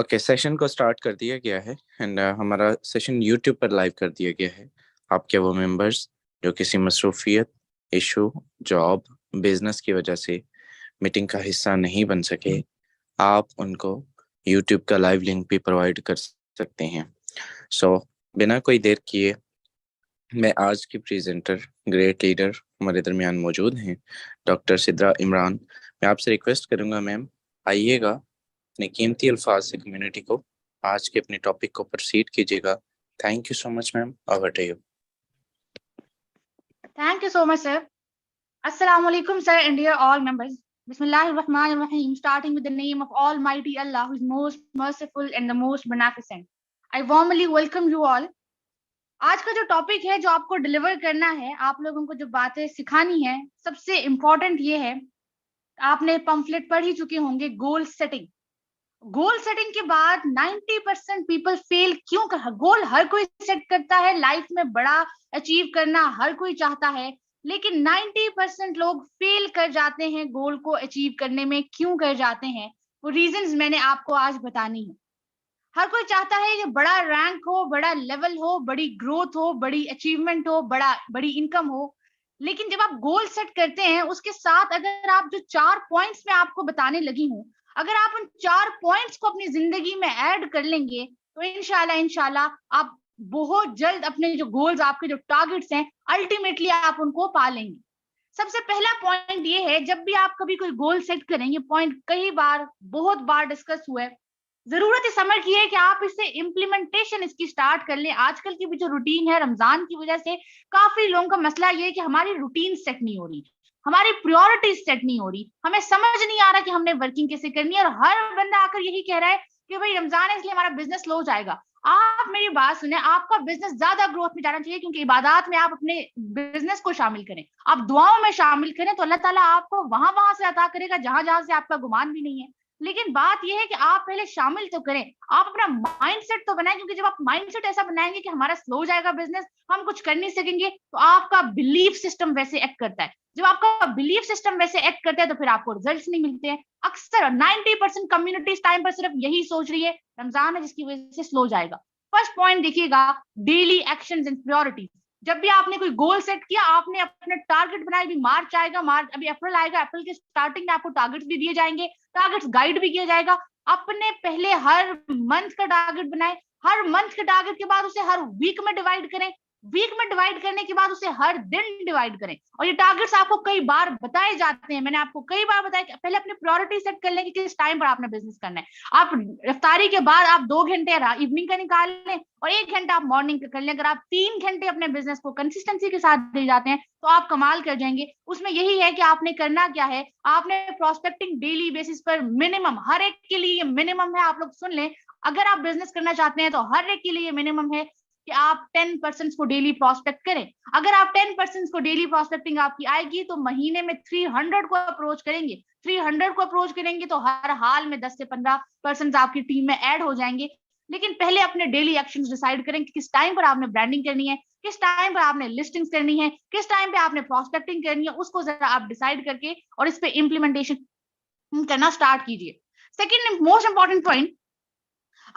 Okay, session को start कर दिया गया है एंड हमारा सेशन यूट्यूब पर लाइव कर दिया गया है। आपके वो मेंबर्स जो किसी मसरूफियत, इशू, जॉब, बिजनेस की वजह से मीटिंग का हिस्सा नहीं बन सके, आप उनको यूट्यूब का लाइव लिंक भी प्रोवाइड कर सकते हैं। सो बिना कोई देर किए मैं आज की प्रेजेंटर, ग्रेट लीडर हमारे दरमियान मौजूद हैं, डॉक्टर सिद्रा इमरान। मैं आपसे रिक्वेस्ट करूंगा मैम, आइएगा, अपने कीमती अल्फाज से कम्युनिटी को आज के अपने टॉपिक को प्रोसीड कीजिएगा। Thank you so much ma'am, over to you. Thank you so much, sir. Assalamu alaikum, sir, and dear all members. Bismillahir Rahmanir Rahim, starting with the name of Almighty Allah, who is most merciful and the most beneficent. I warmly welcome you all. आज का जो topic है, जो आपको deliver करना है, आप लोगों को जो बातें सिखानी है, सबसे इम्पोर्टेंट ये है, आपने पंफलेट पढ़ ही चुके होंगे, गोल सेटिंग। गोल सेटिंग के बाद 90% पीपल फेल क्यों कर? गोल हर कोई सेट करता है, लाइफ में बड़ा अचीव करना हर कोई चाहता है, लेकिन 90% लोग फेल कर जाते हैं गोल को अचीव करने में। क्यों कर जाते हैं? वो रीजंस मैंने आपको आज बतानी है। हर कोई चाहता है कि बड़ा रैंक हो, बड़ा लेवल हो, बड़ी ग्रोथ हो, बड़ी अचीवमेंट हो, बड़ी इनकम हो, लेकिन जब आप गोल सेट करते हैं, उसके साथ अगर आप जो 4 पॉइंट्स में आपको बताने लगी हूं, अगर आप उन 4 पॉइंट्स को अपनी जिंदगी में ऐड कर लेंगे तो इंशाल्लाह आप बहुत जल्द अपने जो गोल्स, आपके जो टारगेट्स हैं, अल्टीमेटली आप उनको पा लेंगे। सबसे पहला पॉइंट ये है, जब भी आप कभी कोई गोल सेट करेंगे, पॉइंट कई बार, बहुत बार डिस्कस हुआ है, जरूरत इस समय की है कि आप इससे इम्प्लीमेंटेशन इसकी स्टार्ट कर लें। आजकल की भी जो रूटीन है, रमजान की वजह से काफी लोगों का मसला ये है कि हमारी रूटीन सेट नहीं हो रही, हमारी प्रायोरिटीज सेट नहीं हो रही, हमें समझ नहीं आ रहा कि हमने वर्किंग कैसे करनी है। और हर बंदा आकर यही कह रहा है कि भाई रमजान है इसलिए हमारा बिजनेस स्लो जाएगा। आप मेरी बात सुने, आपका बिजनेस ज्यादा ग्रोथ में जाना चाहिए, क्योंकि इबादत में आप अपने बिजनेस को शामिल करें, आप दुआओं में शामिल करें, तो अल्लाह ताला आपको वहां वहां से अता करेगा जहां जहां से आपका गुमान भी नहीं है। लेकिन बात यह है कि आप पहले शामिल तो करें, आप अपना माइंडसेट तो बनाएं, क्योंकि जब आप माइंडसेट ऐसा बनाएंगे कि हमारा स्लो जाएगा बिजनेस, हम कुछ कर नहीं सकेंगे, तो आपका बिलीफ सिस्टम वैसे एक्ट करता है। जब आपका बिलीफ सिस्टम वैसे एक्ट करता है तो फिर आपको रिजल्ट्स नहीं मिलते हैं। अक्सर 90% कम्युनिटी टाइम पर सिर्फ यही सोच रही है रमजान है जिसकी वजह से स्लो जाएगा। फर्स्ट पॉइंट देखिएगा, डेली एक्शंस एंड प्रायोरिटीज। जब भी आपने कोई गोल सेट किया, आपने अपने टारगेट बनाए, अभी मार्च आएगा, मार्च अभी अप्रैल आएगा, अप्रैल के स्टार्टिंग में आपको टारगेट्स भी दिए जाएंगे, टारगेट्स गाइड भी किया जाएगा। अपने पहले हर मंथ का टारगेट बनाए, हर मंथ के टारगेट के बाद उसे हर वीक में डिवाइड करें, वीक में डिवाइड करने के बाद उसे हर दिन डिवाइड करें। और ये टारगेट्स आपको कई बार बताए जाते हैं, मैंने आपको कई बार बताया कि पहले अपनी प्रायोरिटी सेट कर लें कि किस टाइम पर आपने बिजनेस करना है। आप इफ्तारी के बाद आप 2 घंटे इवनिंग का निकाल लें और 1 घंटा आप मॉर्निंग का कर लें। अगर आप 3 घंटे अपने बिजनेस को कंसिस्टेंसी के साथ दे जाते हैं तो आप कमाल कर जाएंगे। उसमें यही है कि आपने करना क्या है, आपने प्रोस्पेक्टिंग डेली बेसिस पर मिनिमम, हर एक के लिए मिनिमम है, आप लोग सुन लें, अगर आप बिजनेस करना चाहते हैं तो हर एक के लिए मिनिमम है कि आप 10% को डेली प्रोस्पेक्ट करें। अगर आप 10% को डेली प्रोस्पेक्टिंग आपकी आएगी तो महीने में 300 को अप्रोच करेंगे। 300 को अप्रोच करेंगे तो हर हाल में 10 से 15% आपकी टीम में ऐड हो जाएंगे। लेकिन पहले अपने डेली एक्शंस डिसाइड करें कि किस टाइम पर आपने ब्रांडिंग करनी है, किस टाइम पर आपने लिस्टिंग्स करनी है, किस टाइम पे आपने प्रोस्पेक्टिंग करनी है, उसको जरा आप डिसाइड करके और इस पे इम्प्लीमेंटेशन करना स्टार्ट कीजिए। Second most important point,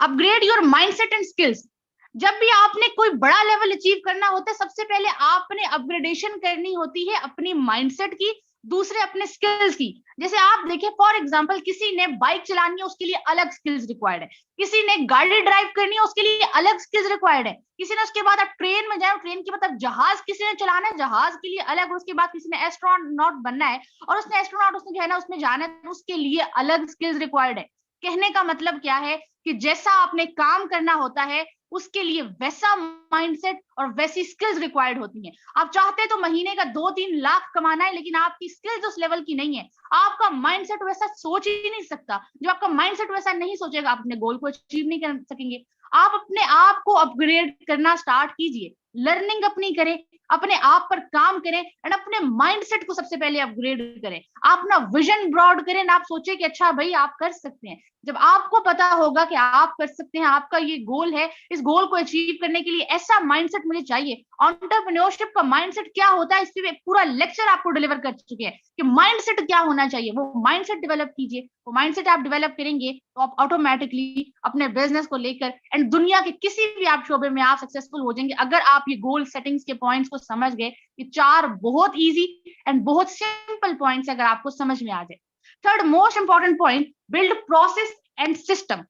upgrade your mindset and skills. जब भी आपने कोई बड़ा लेवल अचीव करना होता है, सबसे पहले आपने अपग्रेडेशन करनी होती है अपनी माइंडसेट की, दूसरे अपने स्किल्स की। जैसे आप देखिए, फॉर एग्जांपल, किसी ने बाइक चलानी है, उसके लिए अलग स्किल्स रिक्वायर्ड है, किसी ने गाड़ी ड्राइव करनी है, उसके लिए अलग स्किल्स रिक्वायर्ड है, किसी ने, उसके बाद आप ट्रेन में जाए, ट्रेन की मतलब जहाज किसी ने चलाना है, जहाज के लिए अलग, और उसके बाद किसी ने एस्ट्रोनॉट बनना है और उसने एस्ट्रोनॉट, उसने जो है ना उसमें जाना है, तो उसके लिए अलग स्किल्स रिक्वायर्ड है। कहने का मतलब क्या है कि जैसा आपने काम करना होता है उसके लिए वैसा माइंडसेट और वैसी स्किल्स रिक्वायर्ड होती हैं। आप चाहते तो महीने का 2-3 लाख कमाना है, लेकिन आपकी स्किल्स उस लेवल की नहीं है, आपका माइंडसेट वैसा सोच ही नहीं सकता। जब आपका माइंडसेट वैसा नहीं सोचेगा, आप अपने गोल को अचीव नहीं कर सकेंगे। आप अपने आप को अपग्रेड करना स्टार्ट कीजिए, लर्निंग अपनी करें, अपने आप पर काम करें एंड अपने माइंडसेट को सबसे पहले अपग्रेड करें। आप ना विजन ब्रॉड करें ना, आप सोचे कि अच्छा भाई आप कर सकते हैं। जब आपको पता होगा कि आप कर सकते हैं, आपका ये गोल है, इस गोल को अचीव करने के लिए ऐसा माइंडसेट मुझे चाहिए। एंटरप्रेन्योरशिप का माइंडसेट क्या होता है, इस पे पूरा लेक्चर आपको डिलीवर कर चुके हैं कि माइंडसेट क्या होना चाहिए। वो माइंडसेट डेवलप कीजिए, वो माइंडसेट आप डेवलप करेंगे तो आप ऑटोमेटिकली अपने बिजनेस को लेकर एंड दुनिया के किसी भी आप शोबे में आप सक्सेसफुल हो जाएंगे, अगर आप ये गोल सेटिंग्स के पॉइंट्स को समझ गए। ये 4 बहुत इजी एंड बहुत सिंपल पॉइंट्स अगर आपको समझ में आ जाए। Third most important point, build process and system.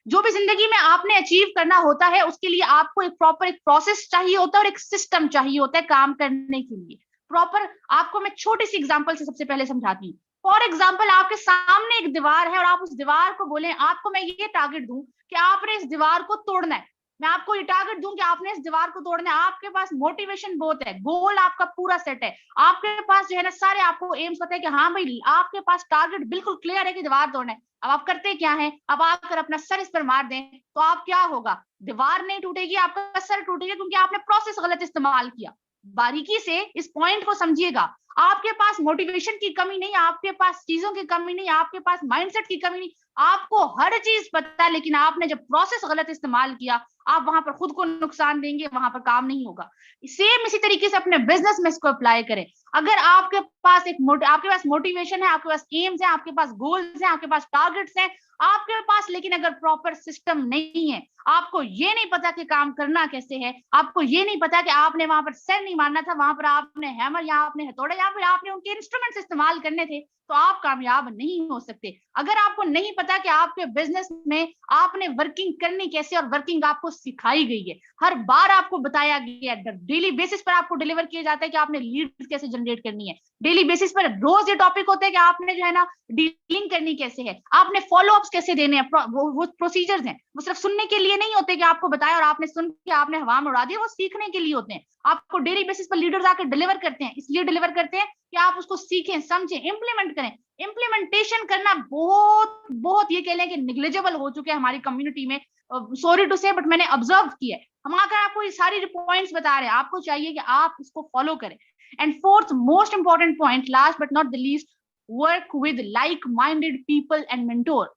जो भी जिंदगी में आपने अचीव करना होता है उसके लिए आपको एक प्रॉपर एक प्रोसेस चाहिए होता है और एक सिस्टम चाहिए होता है काम करने के लिए प्रॉपर। आपको मैं छोटी सी एग्जांपल से सबसे पहले समझाती हूँ। फॉर एग्जाम्पल, आपके सामने एक दीवार है और आप उस दीवार को बोले आपको मैं ये टारगेट दूं कि आपने इस दीवार को तोड़ना है। मैं आपको ये टारगेट दूं कि आपने इस दीवार को तोड़ना है। आपके पास मोटिवेशन बहुत है, गोल आपका पूरा सेट है, आपके पास जो है ना सारे आपको एम्स पता है कि हाँ भाई आपके पास टारगेट बिल्कुल क्लियर है कि दीवार तोड़ना है। अब आप करते क्या है, अब आकर अपना सर इस पर मार दें तो आप क्या होगा, दीवार नहीं टूटेगी, आपका सर टूटेगा क्योंकि आपने प्रोसेस गलत इस्तेमाल किया। बारीकी से इस पॉइंट को समझिएगा। आपके पास मोटिवेशन की कमी नहीं, आपके पास चीजों की कमी नहीं, आपके पास माइंडसेट की कमी नहीं, आपको हर चीज पता है, लेकिन आपने जब प्रोसेस गलत इस्तेमाल किया आप वहां पर खुद को नुकसान देंगे, वहां पर काम नहीं होगा। सेम इसी तरीके से अपने बिजनेस में इसको अप्लाई करें। अगर आपके पास आपके पास मोटिवेशन है, आपके पास एम्स है, आपके पास गोल्स है, आपके पास टारगेट्स हैं आपके पास, लेकिन अगर प्रॉपर सिस्टम नहीं है, आपको ये नहीं पता कि काम करना कैसे है, आपको ये नहीं पता कि आपने वहां पर सर नहीं मारना था, वहां पर आपने हैमर या आपने हथौड़ा या फिर आपने उनके इंस्ट्रूमेंट्स इस्तेमाल करने थे, तो आप कामयाब नहीं हो सकते। अगर आपको नहीं पता कि आपके बिजनेस में आपने वर्किंग करनी कैसे और वर्किंग आपको सिखाई गई है, हर बार आपको बताया गया है, डेली बेसिस पर आपको डिलीवर किया जाता है कि आपने लीड्स कैसे जनरेट करनी है, डेली बेसिस पर रोज ये टॉपिक होते हैं कि आपने जो है ना डीलिंग करनी कैसे है, आपने फॉलो अप्स कैसे देने हैं, वो प्रोसीजर्स हैं, वो सिर्फ सुनने के लिए नहीं होते कि आपको बताया और आपने सुन के आपने हवा में उड़ा दिया, वो सीखने के लिए होते हैं। आपको डेली बेसिस पर लीडर्स आकर डिलीवर करते हैं, इसलिए डिलीवर करते हैं कि आप उसको सीखें, समझें, इंप्लीमेंट करें। इंप्लीमेंटेशन करना बहुत बहुत ये कह लें कि निग्लिजिबल हो चुके हैं हमारी कम्युनिटी में, सॉरी टू से, बट मैंने ऑब्जर्व किया है। हम आकर आपको ये सारी पॉइंट्स बता रहे हैं, आपको चाहिए कि आप इसको फॉलो करें। And fourth most important point, last but not the least, work with like minded people and mentor.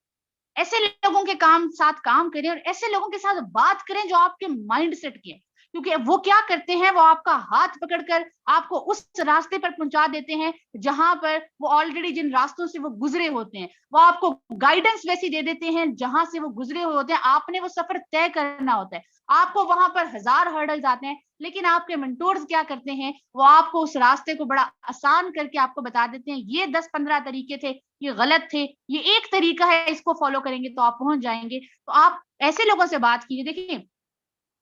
ऐसे लोगों के साथ काम करें और ऐसे लोगों के साथ बात करें जो आपके माइंड सेट के, क्योंकि वो क्या करते हैं, वो आपका हाथ पकड़कर आपको उस रास्ते पर पहुंचा देते हैं जहां पर वो ऑलरेडी जिन रास्तों से वो गुजरे होते हैं, वो आपको गाइडेंस वैसी दे देते हैं जहां से वो गुजरे हुए होते हैं। आपने वो सफर तय करना होता है, आपको वहां पर 1000 हर्डल्स आते हैं, लेकिन आपके मेंटोर्स क्या करते हैं, वो आपको उस रास्ते को बड़ा आसान करके आपको बता देते हैं ये 10-15 तरीके थे, ये गलत थे, ये एक तरीका है, इसको फॉलो करेंगे तो आप पहुंच जाएंगे। तो आप ऐसे लोगों से बात कीजिए। देखिए,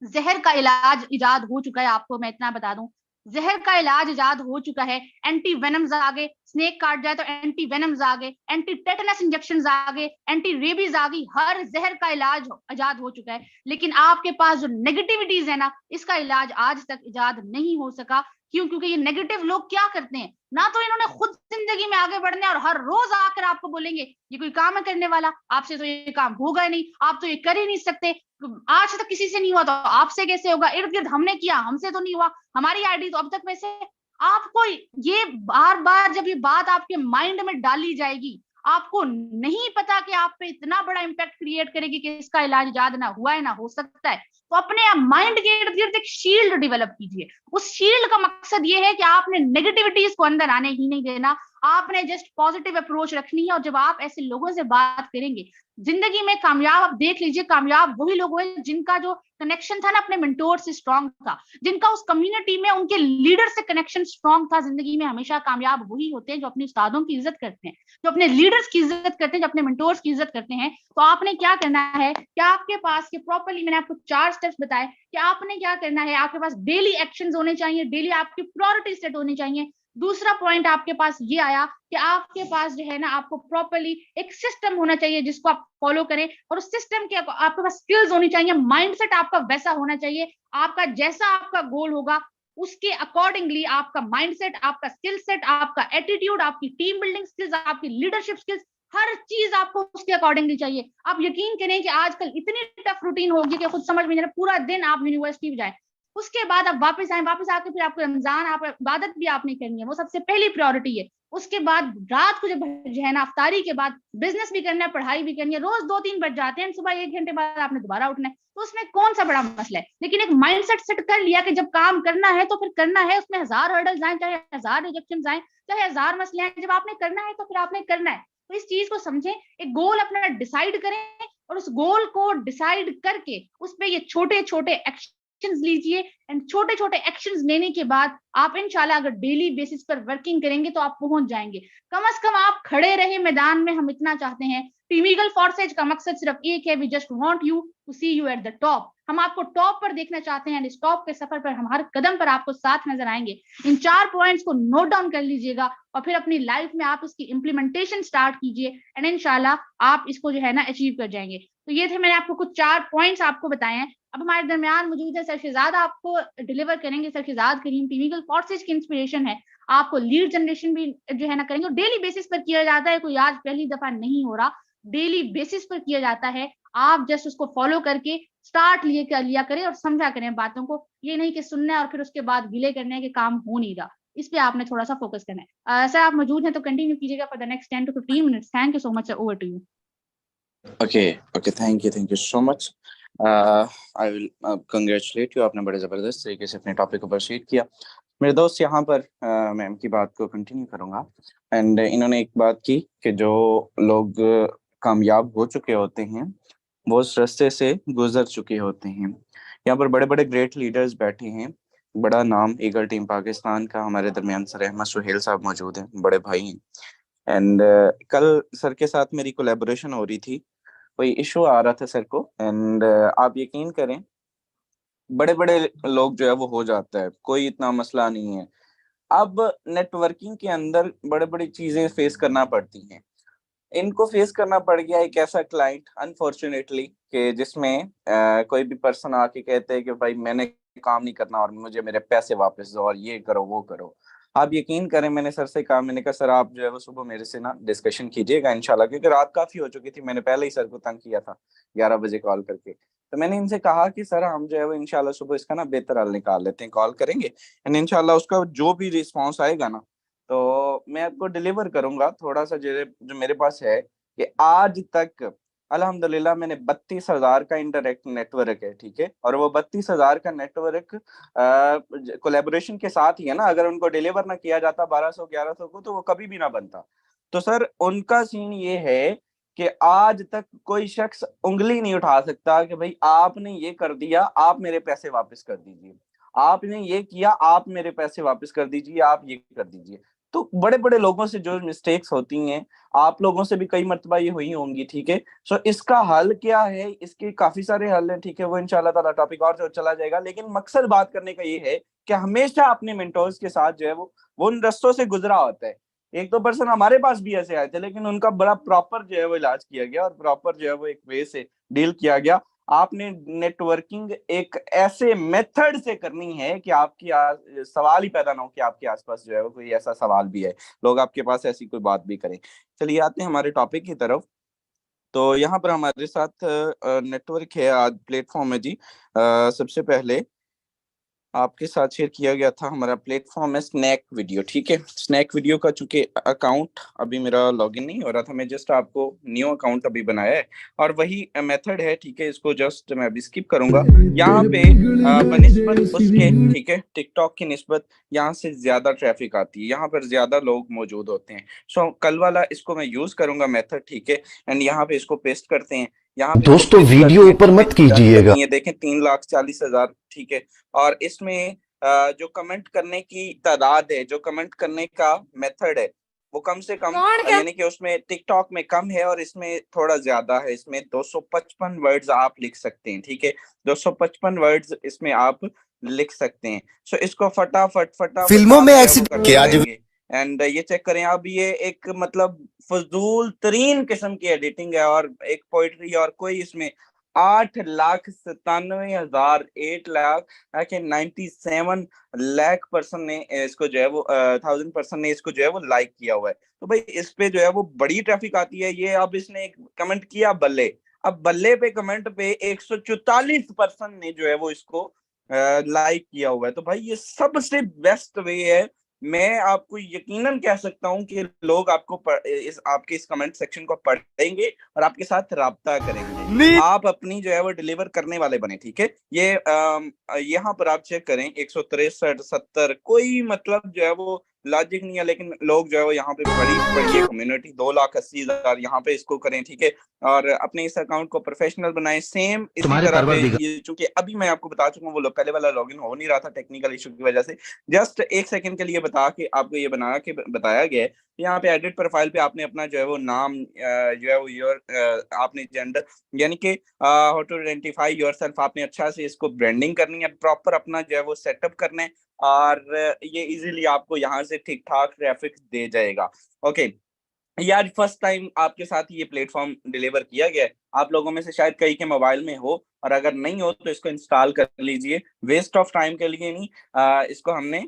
जहर का इलाज इजाद हो चुका है, आपको मैं इतना बता दूं, जहर का इलाज इजाद हो चुका है। एंटी वेनम्स आ गए, स्नेक काट जाए तो एंटी वेनम्स आ गए, एंटी टेटनस इंजेक्शन आ गए, एंटी रेबीज आ गई, हर जहर का इलाज इजाद हो चुका है। लेकिन आपके पास जो नेगेटिविटीज है ना, इसका इलाज आज तक इजाद नहीं हो सका। क्यों? क्योंकि ये नेगेटिव लोग क्या करते हैं ना, तो इन्होंने खुद जिंदगी में आगे बढ़ने और हर रोज आकर आपको बोलेंगे ये कोई काम है करने वाला, आपसे तो ये काम होगा नहीं, आप तो ये कर ही नहीं सकते, आज तक किसी से नहीं हुआ तो आपसे कैसे होगा, इर्द गिर्द हमने किया हमसे तो नहीं हुआ, हमारी आईडी तो अब तक वैसे। आपको ये बार बार जब ये बात आपके माइंड में डाली जाएगी, आपको नहीं पता कि आप पे इतना बड़ा इंपैक्ट क्रिएट करेगी कि इसका इलाज इजाद ना हुआ है ना हो सकता है। तो अपने माइंड के इर्द गिर्द एक शील्ड डेवलप कीजिए। उस शील्ड का मकसद ये है कि आपने नेगेटिविटीज को अंदर आने ही नहीं देना, आपने जस्ट पॉजिटिव अप्रोच रखनी है। और जब आप ऐसे लोगों से बात करेंगे, जिंदगी में कामयाब, आप देख लीजिए, कामयाब वही लोग हैं जिनका जो कनेक्शन था ना अपने मेंटोर से स्ट्रांग था, जिनका उस कम्युनिटी में उनके लीडर से कनेक्शन स्ट्रांग था। जिंदगी में हमेशा कामयाब वही होते हैं जो अपने उस्तादों की इज्जत करते हैं, जो अपने लीडर्स की इज्जत करते हैं, जो अपने मेंटोर्स की इज्जत करते हैं। तो आपने क्या करना है कि आपके पास के प्रॉपरली, मैंने आपको 4 स्टेप्स बताए कि आपने क्या करना है। आपके पास डेली एक्शंस होने चाहिए, डेली आपकी प्रायोरिटी सेट होनी चाहिए। दूसरा पॉइंट आपके पास ये आया कि आपके पास जो है ना, आपको प्रॉपरली एक सिस्टम होना चाहिए जिसको आप फॉलो करें, और उस सिस्टम के आपके पास स्किल्स होनी चाहिए, माइंडसेट आपका वैसा होना चाहिए, आपका जैसा आपका गोल होगा उसके अकॉर्डिंगली आपका माइंडसेट, आपका स्किल सेट, आपका एटीट्यूड, आपकी टीम बिल्डिंग स्किल्स, आपकी लीडरशिप स्किल्स, हर चीज आपको उसके अकॉर्डिंगली चाहिए। आप यकीन करें कि आजकल इतनी टफ रूटीन होगी कि खुद समझ में नहीं, पूरा दिन आप यूनिवर्सिटी में जाए, उसके बाद आप वापस आए, वापस आके फिर आपको रमजान, आप इबादत भी आपने करनी है, वो सबसे पहली प्रायोरिटी है। उसके बाद रात को जब जो है ना अफ्तारी के बाद बिजनेस भी करना है, पढ़ाई भी करनी है, रोज 2-3 बज जाते हैं, सुबह 1 घंटे बाद आपने दोबारा उठना है, तो उसमें कौन सा बड़ा मसला है। लेकिन एक माइंडसेट सेट कर लिया कि जब काम करना है तो फिर करना है, उसमें 1000 हर्डल्स आए, चाहे 1000 रिजेक्शन आए, चाहे 1000 मसले आए, जब आपने करना है तो फिर आपने करना है। तो इस चीज को समझें, एक गोल अपना डिसाइड करें और उस गोल को डिसाइड करके उस पर ये छोटे छोटे एक्शंस लीजिए। एंड छोटे छोटे एक्शंस लेने के बाद आप इंशाल्लाह अगर डेली बेसिस पर वर्किंग करेंगे तो आप पहुंच जाएंगे। कम से कम आप खड़े रहे मैदान में, हम इतना चाहते हैं। टीम ईगल फॉर्सेज का मकसद सिर्फ एक है, we just want you to see you at the top. हम आपको टॉप पर देखना चाहते हैं, इस टॉप के सफर पर हम हर कदम पर आपको साथ नजर आएंगे। इन 4 पॉइंट्स को नोट डाउन कर लीजिएगा और फिर अपनी लाइफ में आप इसकी इंप्लीमेंटेशन स्टार्ट कीजिए एंड इंशाल्लाह आप इसको जो है ना अचीव कर जाएंगे। तो ये थे मैंने आपको कुछ 4 पॉइंट्स आपको बताए हैं। अब हमारे दरमियान मौजूद है सर शहजाद, आपको डिलीवर करेंगे। सर शहजाद करीम टीम ईगल फॉर्सेज की इंस्पिरेशन है, आपको लीड जनरेशन भी जो है ना करेंगे, और डेली बेसिस पर किया जाता है, कोई आज पहली दफा नहीं हो रहा, डेली बेसिस पर किया जाता है। आप जस्ट उसको फॉलो करके स्टार्ट लिए कर लिया करें और समझा करें बातों को, ये नहीं कि सुनना है और फिर उसके बाद गिले करने के काम हो नहीं रहा। इस पे आपने थोड़ा सा फोकस करना है। सर आप मौजूद हैं तो कंटिन्यू कीजिएगा for the next 10 to 15 minutes. Thank you so much sir, over to you. Okay, thank you so much. I will congratulate you, आपने बड़े ज़बरदस्त तरीके से अपने टॉपिक को प्रोसीड किया। मेरे दोस्त यहाँ पर मैम की बात को कंटिन्यू करूँगा। एंड इन्होंने एक बात की कि जो लोग कामयाब हो चुके होते हैं वो उस रास्ते से गुजर चुके होते हैं। यहाँ पर बड़े बड़े ग्रेट लीडर्स बैठे हैं, बड़ा नाम ईगल टीम पाकिस्तान का। हमारे दरमियान सर अहमद सुहेल साहब मौजूद हैं, बड़े भाई हैं। एंड कल सर के साथ मेरी कोलैबोरेशन हो रही थी, कोई इशू आ रहा था सर को। एंड आप यकीन करें बड़े बड़े लोग जो है वो हो जाता है, कोई इतना मसला नहीं है। अब नेटवर्किंग के अंदर बड़े बड़ी चीजें फेस करना पड़ती हैं। इनको फेस करना पड़ गया एक ऐसा क्लाइंट अनफॉर्चुनेटली कि जिसमें कोई भी पर्सन आके कहते हैं कि भाई मैंने काम नहीं करना और मुझे मेरे पैसे वापस दो और ये करो वो करो। आप यकीन करें मैंने सर से कहा, मैंने कहा सर आप जो है वो सुबह मेरे से ना डिस्कशन कीजिएगा इंशाल्लाह, क्योंकि रात काफी हो चुकी थी, मैंने पहले ही सर को तंग किया था 11 बजे कॉल करके। तो मैंने इनसे कहा कि सर हम जो है वो इंशाल्लाह सुबह इसका ना बेहतर हल निकाल लेते हैं, कॉल करेंगे एंड इंशाल्लाह उसका जो भी रिस्पॉन्स आएगा ना तो मैं आपको डिलीवर करूंगा। थोड़ा सा जो मेरे पास है कि आज तक अल्हम्दुलिल्लाह मैंने 32,000 का इंटरनेट नेटवर्क है, ठीक है। और वो 32,000 का नेटवर्क कोलेबोरेशन के साथ ही है ना, अगर उनको डिलीवर ना किया जाता 1200-1100 को तो वो कभी भी ना बनता। तो सर उनका सीन ये है कि आज तक कोई शख्स उंगली नहीं उठा सकता कि भाई आपने ये कर दिया, आप मेरे पैसे वापस कर दीजिए, आपने ये किया, आप मेरे पैसे वापस कर दीजिए, आप ये कर दीजिए। तो बड़े बड़े लोगों से जो मिस्टेक्स होती हैं, आप लोगों से भी कई मर्तबा ये हुई होंगी, ठीक है। सो इसका हल क्या है, इसके काफी सारे हल हैं, ठीक है। वो इंशाल्लाह ताला टॉपिक और जो चला जाएगा, लेकिन मकसद बात करने का ये है कि हमेशा अपने मेंटोर्स के साथ जो है वो उन रस्तों से गुजरा होता है। एक दो पर्सन हमारे पास भी ऐसे आए थे, लेकिन उनका बड़ा प्रॉपर जो है वो इलाज किया गया और प्रॉपर जो है वो एक वे से डील किया गया। आपने नेटवर्किंग एक ऐसे मेथड से करनी है कि आपकी सवाल ही पैदा ना हो कि आपके आसपास जो है वो कोई ऐसा सवाल भी है, लोग आपके पास ऐसी कोई बात भी करें। चलिए आते हैं हमारे टॉपिक की तरफ। तो यहाँ पर हमारे साथ नेटवर्क है, आज प्लेटफॉर्म है जी। सबसे पहले आपके साथ शेयर किया गया था, हमारा प्लेटफॉर्म है स्नैक वीडियो, ठीक है। स्नैक वीडियो का चूंकि अकाउंट अभी मेरा लॉगिन नहीं हो रहा था, मैं जस्ट आपको न्यू अकाउंट अभी बनाया है और वही मेथड है, ठीक है। इसको जस्ट मैं अभी स्किप करूंगा। यहाँ पे बनिस्बत उसके, ठीक है, टिकटॉक की निस्बत यहाँ से ज्यादा ट्रैफिक आती है, यहाँ पर ज्यादा लोग मौजूद होते हैं। सो कल वाला इसको मैं यूज करूंगा मेथड, ठीक है। एंड यहाँ पे इसको पेस्ट करते हैं, यहाँ पे दोस्तों वीडियो ऊपर मत कीजिएगा, ये देखें 3,40,000, ठीक है। और इसमें जो कमेंट करने की तादाद है, जो कमेंट करने का मेथड है वो कम से कम यानी कि उसमें टिकटॉक में कम है और इसमें थोड़ा ज्यादा है। इसमें 255 वर्ड्स आप लिख सकते हैं, ठीक है। 255 वर्ड्स इसमें आप लिख सकते हैं। सो इसको फटाफट फिल्मों में एक्सीडेंट एंड ये चेक करें। अब ये एक मतलब फजूल तरीन किस्म की एडिटिंग है और एक पोइट्री, और कोई इसमें 8,97,000 8,97,00,000 पर्सन ने इसको जो है वो 1000 पर्सन ने इसको जो है वो लाइक किया हुआ है। तो भाई इस पे जो है वो बड़ी ट्रैफिक आती है। ये अब इसने एक कमेंट किया बल्ले, अब बल्ले पे कमेंट पे 144 पर्सन ने जो है वो इसको लाइक किया हुआ है, तो भाई ये सबसे बेस्ट वे है। मैं आपको यकीनन कह सकता हूं कि लोग आपके इस कमेंट सेक्शन को पढ़ेंगे और आपके साथ राब्ता करेंगे। आप अपनी जो है वो डिलीवर करने वाले बने, ठीक है। ये यहाँ पर आप चेक करें 163 70, कोई मतलब जो है वो लॉजिक नहीं है, लेकिन लोग जो है वो यहाँ पे बड़ी ये कम्युनिटी 2,80,000 यहाँ पे इसको करें, ठीक है। और अपने इस अकाउंट को प्रोफेशनल बनाएं। सेम इसी तरह पे ये, चूंकि अभी मैं आपको बता चुका हूँ, वो पहले वाला लॉगिन हो नहीं रहा था टेक्निकल इशू की वजह से। जस्ट 1 सेकंड के लिए बता के आपको ये बना के बताया गया है। यहाँ पे एडिट प्रोफाइल पे आपने अपना जो है वो नाम जो है वो आपने जेंडर यानी कि हाउ टू आइडेंटिफाई योरसेल्फ, आपने अच्छा से इसको ब्रांडिंग करनी है, प्रॉपर अपना जो है वो सेटअप करना है, और ये इजीली आपको यहाँ से ठीक ठाक ट्रैफिक दे जाएगा। ओके, यार फर्स्ट टाइम आपके साथ ये प्लेटफॉर्म डिलीवर किया गया है। आप लोगों में से शायद कई के मोबाइल में हो, और अगर नहीं हो तो इसको इंस्टॉल कर लीजिए। वेस्ट ऑफ टाइम के लिए नहीं, इसको हमने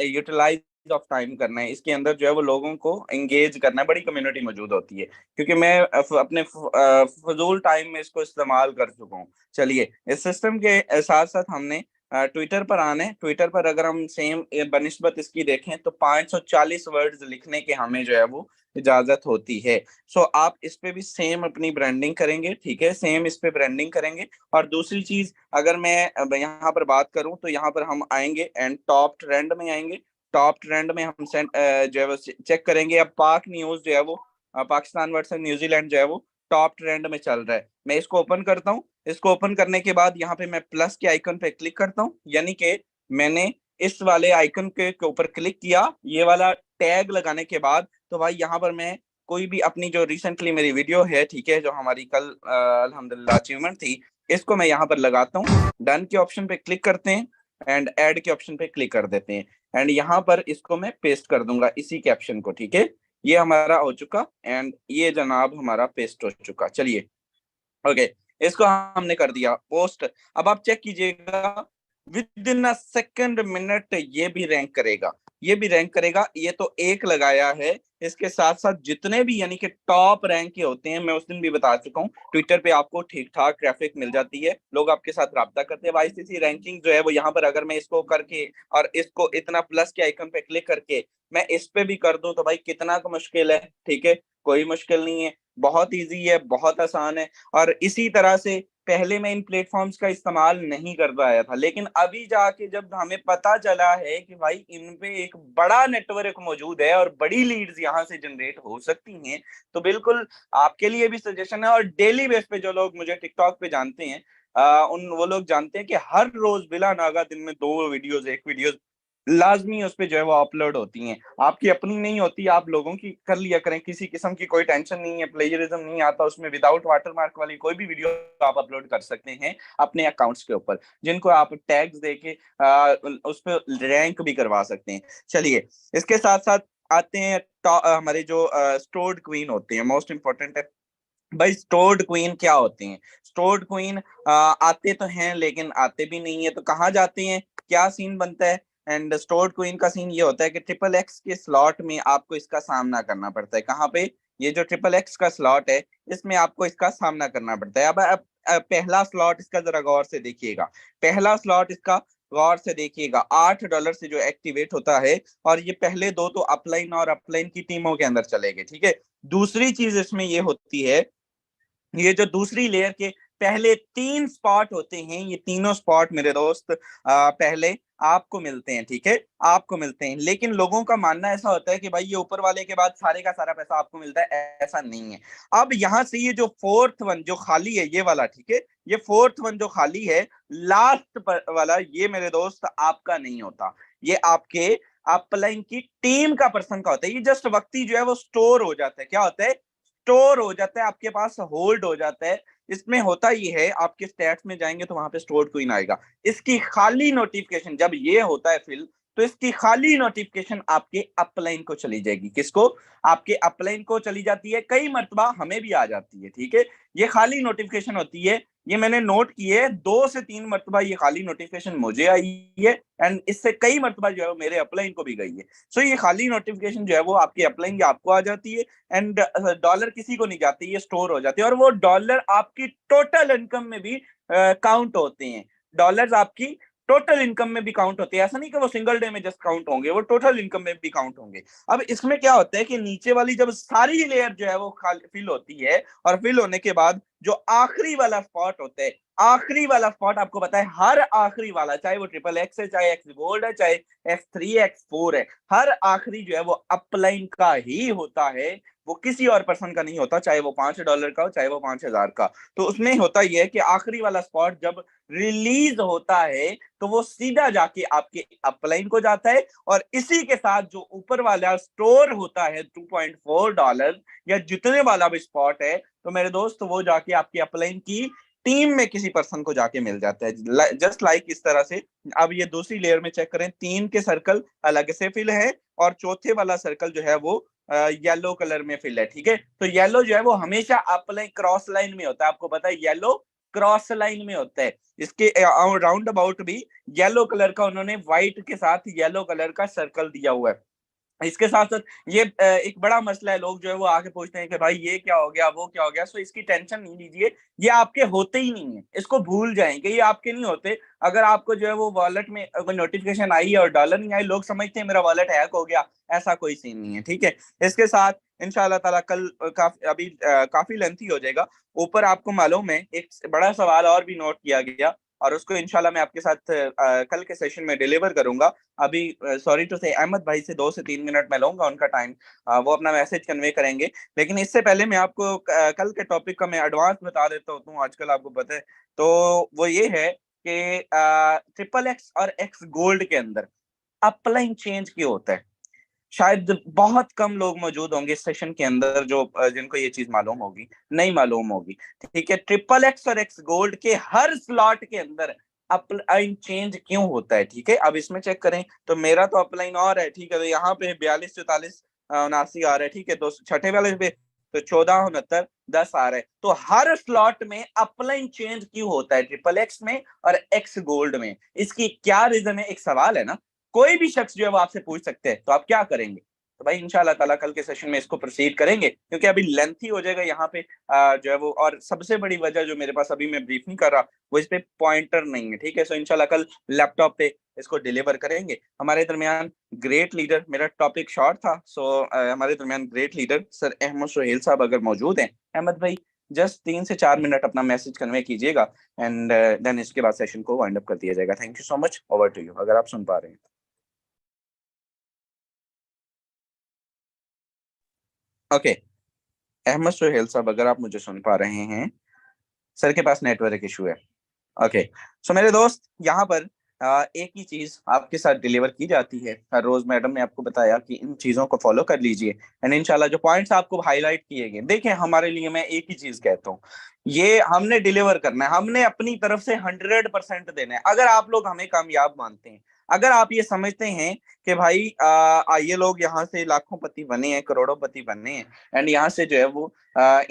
यूटिलाइज ऑफ टाइम करना है। इसके अंदर जो है वो लोगों को एंगेज करना है, बड़ी कम्युनिटी मौजूद होती है, क्योंकि मैं अपने फजूल टाइम में इसको इस्तेमाल कर चुका हूँ। चलिए, इस सिस्टम के साथ साथ हमने ट्विटर पर आने। ट्विटर पर अगर हम सेम बनिस्बत इसकी देखें तो 540 वर्ड्स लिखने के हमें जो है वो इजाजत होती है। सो आप इस पे भी सेम अपनी ब्रांडिंग करेंगे, ठीक है, सेम इस पे ब्रांडिंग करेंगे। और दूसरी चीज, अगर मैं यहाँ पर बात करूं तो यहाँ पर हम आएंगे एंड टॉप ट्रेंड में आएंगे। टॉप ट्रेंड में हम जो है वो चेक करेंगे। अब पाक न्यूज जो है वो पाकिस्तान वर्सेस न्यूजीलैंड जो है वो टॉप ट्रेंड में चल रहा है। मैं इसको ओपन करता हूँ। इसको ओपन करने के बाद यहाँ पे मैं प्लस के आइकन पे क्लिक करता हूँ, यानी कि मैंने इस वाले आइकन के ऊपर क्लिक किया, ये वाला टैग लगाने के बाद, तो भाई यहाँ पर मैं कोई भी अपनी जो रिसेंटली मेरी वीडियो है, ठीक है, जो हमारी कल अल्हम्दुलिल्लाह अचीवमेंट थी, इसको मैं यहाँ पर लगाता हूँ। डन के ऑप्शन पे क्लिक करते हैं एंड ऐड के ऑप्शन पे क्लिक कर देते हैं, एंड यहाँ पर इसको मैं पेस्ट कर दूंगा इसी कैप्शन को, ठीक है। ये हमारा हो चुका एंड ये जनाब हमारा पेस्ट हो चुका। चलिए, ओके, इसको हमने कर दिया पोस्ट। अब आप चेक कीजिएगा, with in a second minute ये भी रैंक करेगा, ये भी रैंक करेगा। ये तो एक लगाया है, इसके साथ साथ जितने भी यानी कि टॉप रैंक के होते हैं, मैं उस दिन भी बता चुका हूँ, ट्विटर पे आपको ठीक ठाक ट्रैफिक मिल जाती है, लोग आपके साथ राब्ता करते हैं। आईसीसी रैंकिंग जो है वो यहाँ पर अगर मैं इसको करके और इसको इतना प्लस के आइकन पे क्लिक करके मैं इस पे भी कर दूं, तो भाई कितना का मुश्किल है, ठीक है, कोई मुश्किल नहीं है, बहुत इजी है, बहुत आसान है। और इसी तरह से पहले मैं इन प्लेटफॉर्म्स का इस्तेमाल नहीं करता आया था, लेकिन अभी जाके जब हमें पता चला है कि भाई इन पे एक बड़ा नेटवर्क मौजूद है और बड़ी लीड्स यहाँ से जनरेट हो सकती हैं, तो बिल्कुल आपके लिए भी सजेशन है। और डेली बेस पे जो लोग मुझे टिकटॉक पे जानते हैं, वो लोग जानते हैं कि हर रोज बिला नागा दिन में 2 वीडियोस, एक वीडियो लाजमी उस पे जो है वो अपलोड होती हैं। आपकी अपनी नहीं होती, आप लोगों की कर लिया करें, किसी किस्म की कोई टेंशन नहीं है, प्लेजरिज्म नहीं आता उसमें। विदाउट वाटरमार्क वाली कोई भी वीडियो आप अपलोड कर सकते हैं अपने अकाउंट्स के ऊपर, जिनको आप टैग्स देके उस पर रैंक भी करवा सकते हैं। चलिए, इसके साथ साथ आते हैं हमारे जो स्टोर्ड क्वीन होते हैं, मोस्ट इंपॉर्टेंट है भाई। स्टोर्ड क्वीन क्या होते हैं? स्टोर्ड क्वीन आते तो हैं लेकिन आते भी नहीं है, तो कहाँ जाते हैं, क्या सीन बनता है? एंड स्टोर्ड क्वीन का सीन ये होता है कि ट्रिपल एक्स के स्लॉट में आपको इसका सामना करना पड़ता है। कहाँ पे? ये जो ट्रिपल एक्स का स्लॉट है, इसमें आपको इसका सामना करना पड़ता है। अब पहला स्लॉट इसका जरा गौर से देखिएगा, पहला स्लॉट इसका गौर से देखिएगा, $8 से जो एक्टिवेट होता है, और ये पहले 2 तो अपलाइन और अपलाइन की टीमों के अंदर चले गए, ठीक है। दूसरी चीज इसमें ये होती है, ये जो दूसरी लेयर के पहले 3 स्पॉट होते हैं, ये तीनों स्पॉट मेरे दोस्त पहले आपको मिलते हैं, ठीक है, आपको मिलते हैं। लेकिन लोगों का मानना ऐसा होता है कि भाई ये ऊपर वाले के बाद सारे का सारा पैसा आपको मिलता है, ऐसा नहीं है। अब यहाँ से ये जो 4th वन जो खाली है, ये वाला, ठीक है, ये 4th वन जो खाली है, लास्ट वाला, ये मेरे दोस्त आपका नहीं होता, ये आपके अपलाइन की टीम का पर्सन का होता है। ये जस्ट वक्ती जो है वो स्टोर हो जाता है। क्या होता है? स्टोर हो जाता है, आपके पास होल्ड हो जाता है। इसमें होता ये है, आपके स्टैट्स में जाएंगे तो वहां पे स्टोर्ड क्वीन आएगा, इसकी खाली नोटिफिकेशन जब ये होता है फिल, तो इसकी खाली नोटिफिकेशन आपके अपलाइन को चली जाएगी। किसको? आपके अपलाइन को चली जाती है, कई मर्तबा हमें भी आ जाती है, ठीक है। ये खाली नोटिफिकेशन होती है, ये मैंने नोट किए 2 से 3 मर्तबा ये खाली नोटिफिकेशन मुझे आई है, एंड इससे कई मर्तबा जो है वो मेरे अपलाइन को भी गई है। सो ये खाली नोटिफिकेशन जो है वो आपके अपलाइन आपको आ जाती है, एंड डॉलर किसी को नहीं जाती, ये स्टोर हो जाती है, और वो डॉलर आपकी टोटल इनकम में भी काउंट होते हैं। डॉलर्स आपकी टोटल इनकम में भी काउंट होते हैं। ऐसा नहीं कि वो सिंगल डे में जस्ट काउंट होंगे, वो टोटल इनकम में भी काउंट होंगे। अब इसमें क्या होता है कि नीचे वाली जब सारी लेयर जो है वो फिल होती है, और फिल होने के बाद जो आखिरी वाला स्पॉट होता है, आखिरी वाला स्पॉट आपको पता है, हर आखिरी वाला, चाहे वो ट्रिपल एक्स है, चाहे एक्स गोल्ड है, चाहे X3 X4 है, हर आखिरी जो है वो अपलाइन का ही होता है, वो किसी और पर्सन का नहीं होता, चाहे वो $5 का हो, चाहे वो 5,000 का। तो उसमें होता यह है कि आखिरी वाला स्पॉट जब रिलीज होता है तो वो सीधा जाके आपके अपलाइन को जाता है, और इसी के साथ जो ऊपर वाला स्टोर होता है $2.4 या जितने वाला भी स्पॉट है, तो मेरे दोस्त वो जाके आपके अपलाइन की टीम में किसी पर्सन को जाके मिल जाता है, जस्ट लाइक इस तरह से। अब ये दूसरी लेयर में चेक करें, 3 के सर्कल अलग से फिल है, और चौथे वाला सर्कल जो है वो येलो कलर में फिल है, ठीक है। तो येलो जो है वो हमेशा अपलाइन क्रॉस लाइन में होता है, आपको पता है येलो क्रॉस लाइन में होता है। इसके राउंड अबाउट भी येलो कलर का उन्होंने व्हाइट के साथ येलो कलर का सर्कल दिया हुआ है। इसके साथ साथ ये एक बड़ा मसला है, लोग जो है वो आके पूछते हैं कि भाई ये क्या हो गया, वो क्या हो गया। सो इसकी टेंशन नहीं लीजिए, ये आपके होते ही नहीं है, इसको भूल जाएंगे, ये आपके नहीं होते। अगर आपको जो है वो वॉलेट में अगर नोटिफिकेशन आई है और डॉलर नहीं आई, लोग समझते हैं मेरा वॉलेट हैक हो गया, ऐसा कोई सीन नहीं है, ठीक है। इसके साथ इंशाल्लाह ताला कल काफी लेंथी हो जाएगा। ऊपर आपको मालूम है एक बड़ा सवाल और भी नोट किया गया, और उसको इंशाल्लाह मैं आपके साथ कल के सेशन में डिलीवर करूंगा। अभी सॉरी टू से अहमद भाई से 2 से 3 मिनट मैं लूंगा उनका टाइम, वो अपना मैसेज कन्वे करेंगे। लेकिन इससे पहले मैं आपको कल के टॉपिक का मैं एडवांस बता देता हूँ, आजकल आपको पता है। तो वो ये है कि ट्रिपल एक्स और एक्स गोल्ड के अंदर अपलाइन चेंज क्यों होता है। शायद बहुत कम लोग मौजूद होंगे इस सेशन के अंदर जो जिनको ये चीज मालूम होगी, नहीं मालूम होगी, ठीक है। ट्रिपल एक्स और एक्स गोल्ड के हर स्लॉट के अंदर अपलाइन चेंज क्यों होता है, ठीक है। अब इसमें चेक करें तो मेरा तो अपलाइन और है, ठीक है। तो यहाँ पे 42 44 79 आ रहा है, ठीक है। तो छठे वाले पे तो 14 69 10 आ रहा है। तो हर स्लॉट में अपलाइन चेंज क्यों होता है ट्रिपल एक्स में और एक्स गोल्ड में, इसकी क्या रीजन है, एक सवाल है ना, कोई भी शख्स जो है वो आपसे पूछ सकते हैं। तो आप क्या करेंगे, तो भाई इंशाल्लाह ताला कल के सेशन में इसको प्रोसीड करेंगे, क्योंकि अभी लेंथी हो जाएगा यहाँ पे जो है वो। और सबसे बड़ी वजह जो मेरे पास अभी मैं ब्रीफ नहीं कर रहा, वो इस पे पॉइंटर नहीं है, ठीक है। सो इंशाल्लाह कल लैपटॉप पे इसको डिलीवर करेंगे। हमारे दरमियान ग्रेट लीडर, मेरा टॉपिक शॉर्ट था, सो हमारे दरमियान great leader sir Ahmed Sohail साहब अगर मौजूद हैं, अहमद भाई जस्ट 3 से 4 मिनट अपना मैसेज कन्वे कीजिएगा, एंड देन इसके बाद सेशन को वाइंड अप कर दिया जाएगा। Thank you so much, over to you, अगर आप सुन पा रहे हैं। ओके अहमद सोहेल साहब, अगर आप मुझे सुन पा रहे हैं, सर के पास नेटवर्क इशू है। ओके सो मेरे दोस्त, यहाँ पर एक ही चीज आपके साथ डिलीवर की जाती है हर रोज। मैडम ने आपको बताया कि इन चीजों को फॉलो कर लीजिए, एंड इंशाल्लाह जो पॉइंट्स आपको हाईलाइट किए गए, देखिए हमारे लिए मैं एक ही चीज कहता हूँ, ये हमने डिलीवर करना है, हमने अपनी तरफ से 100% देना है। अगर आप लोग हमें कामयाब मानते हैं, अगर आप ये समझते हैं कि भाई ये लोग यहाँ से लाखों पति बने हैं, करोड़ोंपति बने हैं, एंड यहाँ से जो है वो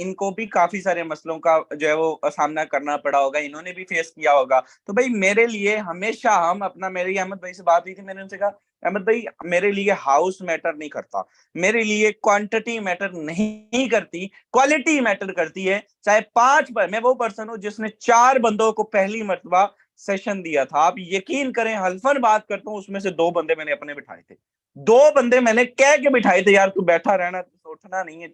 इनको भी काफी सारे मसलों का जो है वो सामना करना पड़ा होगा, इन्होंने भी फेस किया होगा, तो भाई मेरे लिए हमेशा हम अपना, मेरी अहमद भाई से बात हुई थी, मैंने उनसे कहा अहमद भाई मेरे लिए हाउस मैटर नहीं करता, मेरे लिए क्वांटिटी मैटर नहीं करती, क्वालिटी मैटर करती है। चाहे 5 मैं वो पर्सन हूं जिसने 4 बंदों को पहली मर्तबा सेशन दिया था। आप यकीन करें, हल्फन बात करता हूं, उसमें से 2 बंदे मैंने अपने बिठाए थे, 2 बंदे मैंने कह के बिठाए थे, यार तू बैठा रहना, तू उठना नहीं है।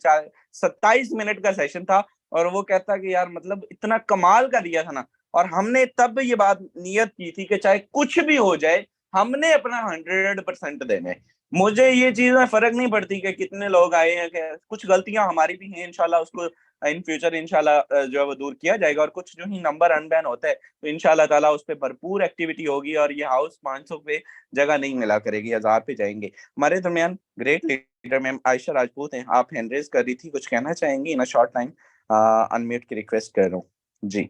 27 मिनट का सेशन था, और वो कहता कि यार मतलब इतना कमाल का दिया था ना। और हमने तब ये बात नियत की थी कि चाहे कुछ भी हो जाए, हमने अपना 100% देना है। मुझे ये चीज में फर्क नहीं पड़ती कि कितने लोग आए हैं, कि कुछ गलतियां हमारी भी हैं, इंशाल्लाह उसको इन फ्यूचर इंशाल्लाह जो है वो दूर किया जाएगा। और कुछ जो ही नंबर अनबैन होता है तो इंशाल्लाह ताला उस पर भरपूर एक्टिविटी होगी, और ये हाउस 500 पे जगह नहीं मिला करेगी, 1000 पे जाएंगे। हमारे दरमियान great leader ma'am Ayesha Rajput हैं, आप हैंड रेज कर रही थी, कुछ कहना चाहेंगी in a short time? Unmute की रिक्वेस्ट कर रहा हूँ जी।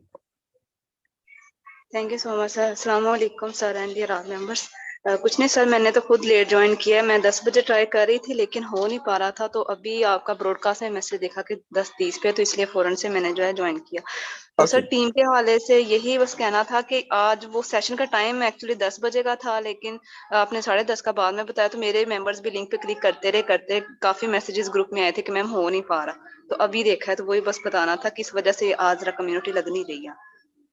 Thank you so much sir. अस्सलाम वालेकुम sir and dear all members. कुछ नहीं सर, मैंने तो खुद लेट ज्वाइन किया है, मैं 10 बजे ट्राई कर रही थी लेकिन हो नहीं पा रहा था, तो अभी आपका ब्रॉडकास्ट में मैसेज देखा कि 10:30 पे, तो इसलिए फौरन से मैंने जो है ज्वाइन किया। तो सर टीम के हवाले से यही बस कहना था कि आज वो सेशन का टाइम एक्चुअली 10 बजे का था, लेकिन आपने 10:30 का बाद में बताया, तो मेरे मेंबर्स भी लिंक पे क्लिक करते काफी मैसेजेस ग्रुप में आए थे कि मैम हो नहीं पा रहा, तो अभी देखा है, तो वही बस बताना था कि इस वजह से आज कम्युनिटी लग नहीं रही है।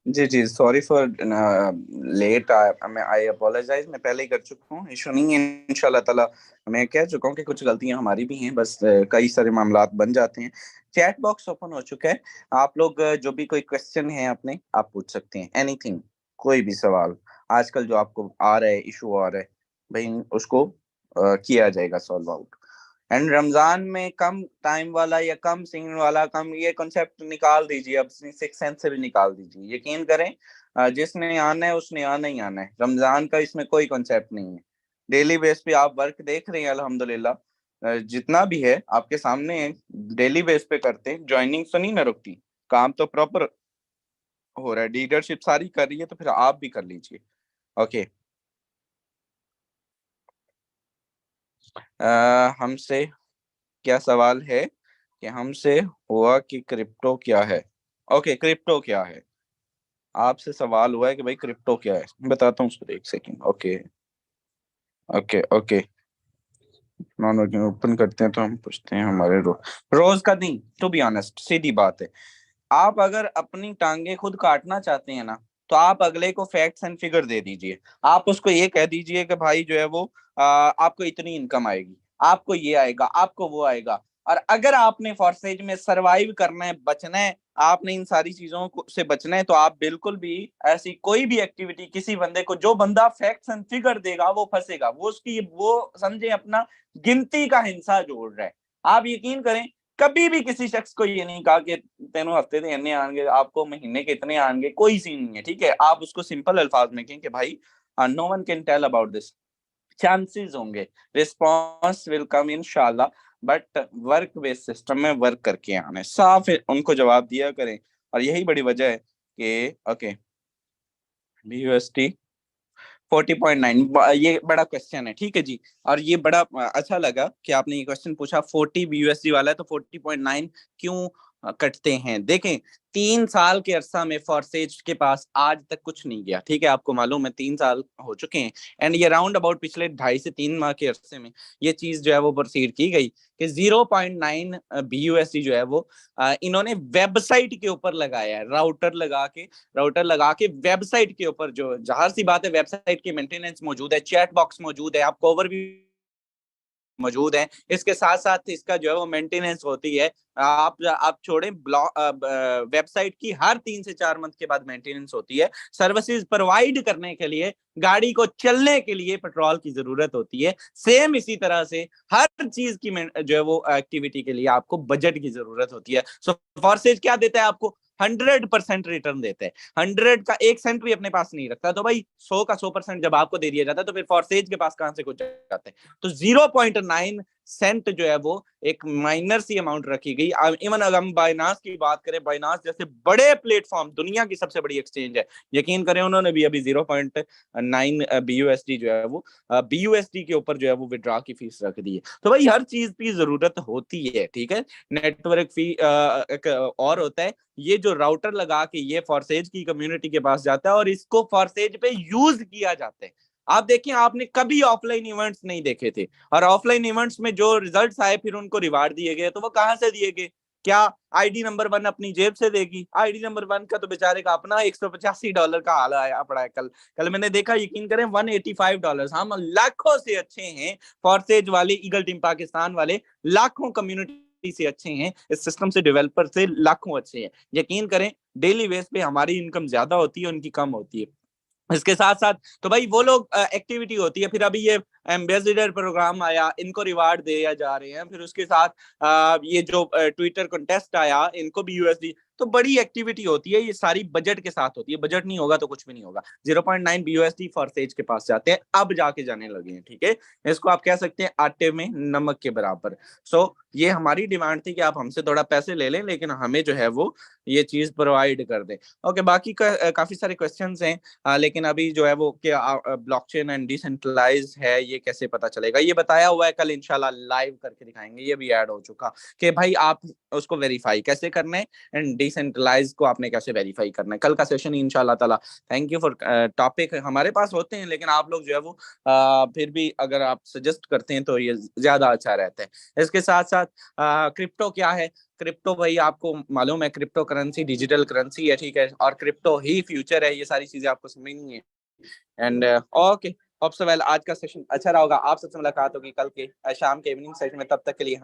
जी जी, सॉरी फॉर लेट, मैं आई अपोलोजाइज, मैं पहले ही कर चुका हूँ, इशू नहीं है इंशाल्लाह ताला। मैं कह चुका हूँ कि कुछ गलतियां हमारी भी हैं, बस कई सारे मामलात बन जाते हैं। चैट बॉक्स ओपन हो चुका है, आप लोग जो भी कोई क्वेश्चन है अपने, आप पूछ सकते हैं, एनीथिंग, कोई भी सवाल आजकल जो आपको आ रहा है, इशू आ रहा है, भाई उसको किया जाएगा सॉल्व आउट। एंड रमजान में कम टाइम वाला या कम सीन वाला, कम, ये कॉन्सेप्ट निकाल दीजिए, अब सिक्स सेंस से भी निकाल दीजिए। यकीन करें, जिसने आना है उसने आना ही आना है, रमजान का इसमें कोई कॉन्सेप्ट नहीं है। डेली बेस पे आप वर्क देख रहे हैं अल्हम्दुलिल्लाह, जितना भी है आपके सामने है, डेली बेस पे करते हैं, ज्वाइनिंग तो नहीं ना रुकती, काम तो प्रॉपर हो रहा है, लीडरशिप सारी कर रही है, तो फिर आप भी कर लीजिए। ओके, हमसे क्या सवाल है कि हमसे हुआ कि क्रिप्टो क्या है। ओके, क्रिप्टो क्या है, आपसे सवाल हुआ है कि भाई क्रिप्टो क्या है, मैं बताता हूँ उसको, एक second. Okay okay okay, non working open करते हैं तो हम पूछते हैं हमारे रोज का नहीं, टू बी ऑनेस्ट, सीधी बात है, आप अगर अपनी टांगे खुद काटना चाहते हैं ना, तो आप अगले को फैक्ट्स एंड फिगर दे दीजिए। आप उसको ये कह दीजिए कि भाई जो है वो आपको इतनी इनकम आएगी, आपको ये आएगा, आपको वो आएगा। और अगर आपने फॉरसेज में सरवाइव करना है, बचना है, आपने इन सारी चीजों से बचना है, तो आप बिल्कुल भी ऐसी कोई भी एक्टिविटी, किसी बंदे को, जो बंदा फैक्ट्स एंड फिगर देगा वो फंसेगा, वो उसकी वो समझे अपना गिनती का हिस्सा जोड़ रहा है। आप यकीन करें, कभी भी किसी शख्स को ये नहीं कहा कि तेनों हफ्ते के इतने आएंगे, आपको महीने के इतने आएंगे, कोई सीन नहीं है, ठीक है। आप उसको सिंपल अल्फाज में कहें कि भाई, no one can tell about this, chances होंगे, रिस्पॉन्स विल कम इंशाल्लाह, बट वर्क बेस्ड सिस्टम में वर्क करके आने, साफ उनको जवाब दिया करें। और यही बड़ी वजह है कि ओके, BUSD 40.9, ये बड़ा क्वेश्चन है, ठीक है जी। और ये बड़ा अच्छा लगा कि आपने ये क्वेश्चन पूछा, 40 BUSD वाला है तो 40.9 क्यों कटते हैं। देखें, 3 साल के अरसा में फॉरसेज के पास आज तक कुछ नहीं गया, ठीक है, आपको मालूम है 3 साल हो चुके हैं। एंड ये राउंड अबाउट पिछले 2.5 से 3 माह के अरसे में ये चीज जो है वो प्रोसीड की गई कि 0.9 BUSD जो है वो इन्होंने वेबसाइट के ऊपर लगाया है, राउटर लगा के वेबसाइट के ऊपर, जो जाहिर सी बात है वेबसाइट की मेंटेनेंस मौजूद है, चैट बॉक्स मौजूद है, आपको ओवरव्यू मौजूद है, इसके साथ साथ इसका जो है वो मेंटेनेंस होती है। आप छोड़ें, वेबसाइट की हर 3 से 4 मंथ के बाद मेंटेनेंस होती है। सर्विसेज प्रोवाइड करने के लिए, गाड़ी को चलने के लिए पेट्रोल की जरूरत होती है। सेम इसी तरह से हर चीज की जो है वो एक्टिविटी के लिए आपको बजट की जरूरत होती है। सो फॉरसेज क्या देता है आपको? 100% रिटर्न देते हैं, 100 का 1 सेंट भी अपने पास नहीं रखता। तो भाई 100 का 100% जब आपको दे दिया जाता है, तो फिर फॉरसेज के पास कहां से कुछ जाता है? तो 0.9 सेंट जो है वो एक माइनर सी अमाउंट रखी गई। इवन अगर हम बाइनास की बात करें, बाइनास जैसे बड़े प्लेटफॉर्म, दुनिया की सबसे बड़ी एक्सचेंज है, यकीन करें उन्होंने भी अभी 0.9 BUSD जो है वो BUSD के ऊपर जो है वो विड्रॉ की फीस रख दी है। तो भाई हर चीज की जरूरत होती है, ठीक है। नेटवर्क फी एक और होता है, ये जो राउटर लगा के ये फॉरसेज की कम्युनिटी के पास जाता है और इसको फॉरसेज पे यूज किया जाता है। आप देखिए, आपने कभी ऑफलाइन इवेंट्स नहीं देखे थे, और ऑफलाइन इवेंट्स में जो रिजल्ट्स आए फिर उनको रिवार्ड दिए गए, तो वो कहां से दिए गए? क्या आईडी नंबर 1 अपनी जेब से देगी? आईडी नंबर 1 का तो बेचारे का अपना $185 का हाल आया पड़ा है। कल कल मैंने देखा, यकीन करें, $185। हम लाखों से अच्छे हैं, फॉरसेज वाले, ईगल टीम पाकिस्तान वाले लाखों कम्युनिटी से अच्छे हैं, इस सिस्टम से, डेवलपर से लाखों अच्छे हैं। यकीन करें, डेली बेस पे हमारी इनकम ज्यादा होती है, उनकी कम होती है। इसके साथ साथ तो भाई वो लोग एक्टिविटी होती है, फिर अभी ये एम्बेसडर प्रोग्राम आया, इनको रिवार्ड दिया जा रहे हैं, फिर उसके साथ ये जो ट्विटर कंटेस्ट आया, इनको भी USD। तो बड़ी एक्टिविटी होती है, ये सारी बजट के साथ होती है, बजट नहीं होगा तो कुछ भी नहीं होगा। 0.9 BUSD फॉरसेज के पास जाते हैं, अब जाके जाने लगे हैं, ठीक है। इसको आप कह सकते हैं आटे में नमक के बराबर। सो ये हमारी डिमांड थी कि आप हमसे थोड़ा पैसे ले लें, लेकिन हमें जो है वो ये चीज प्रोवाइड कर दें। ओके, बाकी काफी सारे क्वेश्चंस हैं, लेकिन अभी जो है वो क्या ब्लॉकचेन एंड डिसेंट्रलाइज है, ये कैसे पता चलेगा? ये बताया हुआ है, कल इंशाल्लाह लाइव करके दिखाएंगे, ये भी ऐड हो चुका कि भाई आप उसको वेरीफाई कैसे करना है, एंड डिसेंट्रलाइज को आपने कैसे वेरीफाई करना है। कल का सेशन इंशाल्लाह ताला, थैंक यू फॉर टॉपिक हमारे पास होते हैं, लेकिन आप लोग जो है वो फिर भी अगर आप सजेस्ट करते हैं तो ये ज्यादा अच्छा रहता है। इसके साथ साथ साथ क्रिप्टो क्या है। क्रिप्टो भाई आपको मालूम है, क्रिप्टो करेंसी डिजिटल करेंसी है, ठीक है, और क्रिप्टो ही फ्यूचर है। ये सारी चीजें आपको समझनी है। And okay, hope so well आज का सेशन अच्छा रहा होगा। आप सबसे मुलाकात होगी कल के शाम के इवनिंग सेशन में। तब तक के लिए